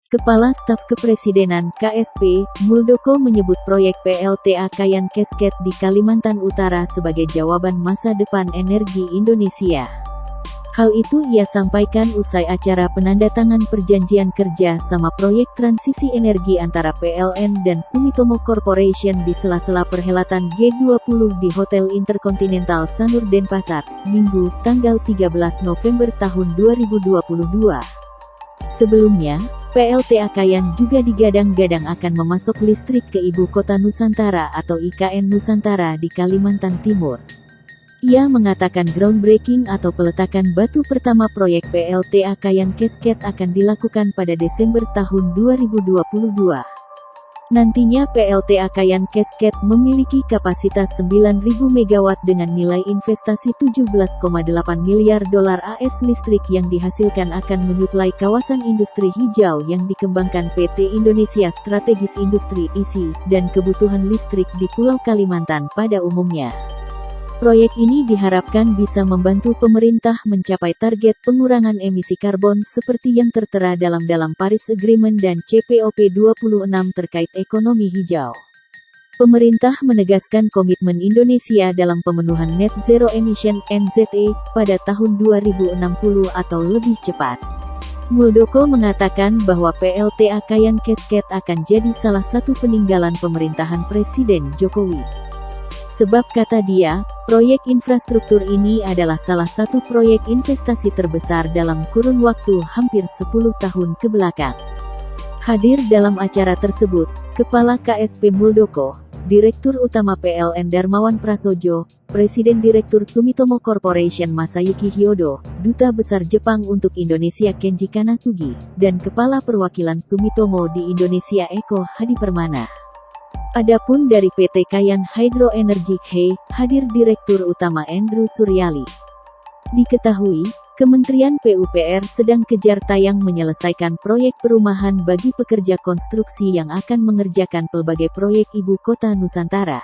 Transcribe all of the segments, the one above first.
Kepala Staf Kepresidenan (KSP) Muldoko menyebut proyek PLTA Kayan Cascade di Kalimantan Utara sebagai jawaban masa depan energi Indonesia. Hal itu ia sampaikan usai acara penandatangan perjanjian kerja sama proyek transisi energi antara PLN dan Sumitomo Corporation di sela-sela perhelatan G20 di Hotel Intercontinental Sanur Denpasar, Minggu, tanggal 13 November tahun 2022. Sebelumnya, PLTA Kayan juga digadang-gadang akan memasok listrik ke Ibu Kota Nusantara atau IKN Nusantara di Kalimantan Timur. Ia mengatakan groundbreaking atau peletakan batu pertama proyek PLTA Kayan Cascade akan dilakukan pada Desember tahun 2022. Nantinya PLTA Kayan Cascade memiliki kapasitas 9.000 MW dengan nilai investasi 17,8 miliar dolar AS. Listrik yang dihasilkan akan menyuplai kawasan industri hijau yang dikembangkan PT Indonesia Strategis Industri (ISI) dan kebutuhan listrik di Pulau Kalimantan pada umumnya. Proyek ini diharapkan bisa membantu pemerintah mencapai target pengurangan emisi karbon seperti yang tertera dalam Paris Agreement dan COP26 terkait ekonomi hijau. Pemerintah menegaskan komitmen Indonesia dalam pemenuhan Net Zero Emission (NZE) pada tahun 2060 atau lebih cepat. Muldoko mengatakan bahwa PLTA Kayan Cascade akan jadi salah satu peninggalan pemerintahan Presiden Jokowi. Sebab kata dia, proyek infrastruktur ini adalah salah satu proyek investasi terbesar dalam kurun waktu hampir 10 tahun ke belakang. Hadir dalam acara tersebut, Kepala KSP Muldoko, Direktur Utama PLN Darmawan Prasojo, Presiden Direktur Sumitomo Corporation Masayuki Hyodo, Duta Besar Jepang untuk Indonesia Kenji Kanasugi, dan Kepala Perwakilan Sumitomo di Indonesia Eko Hadi Permana. Adapun dari PT Kayan Hydro Energy (KHE), hadir Direktur Utama Andrew Suryali. Diketahui, Kementerian PUPR sedang kejar tayang menyelesaikan proyek perumahan bagi pekerja konstruksi yang akan mengerjakan pelbagai proyek Ibu Kota Nusantara.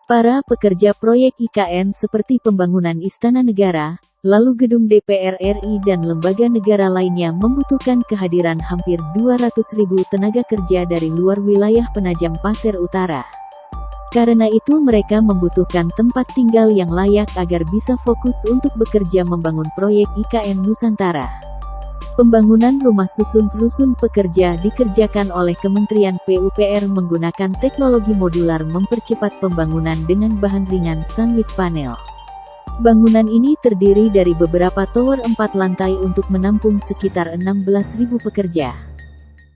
Para pekerja proyek IKN seperti pembangunan Istana Negara, lalu gedung DPR RI dan lembaga negara lainnya membutuhkan kehadiran hampir 200.000 tenaga kerja dari luar wilayah Penajam Pasir Utara. Karena itu mereka membutuhkan tempat tinggal yang layak agar bisa fokus untuk bekerja membangun proyek IKN Nusantara. Pembangunan rumah susun rusun pekerja dikerjakan oleh Kementerian PUPR menggunakan teknologi modular mempercepat pembangunan dengan bahan ringan sunlit panel. Bangunan ini terdiri dari beberapa tower 4 lantai untuk menampung sekitar 16.000 pekerja.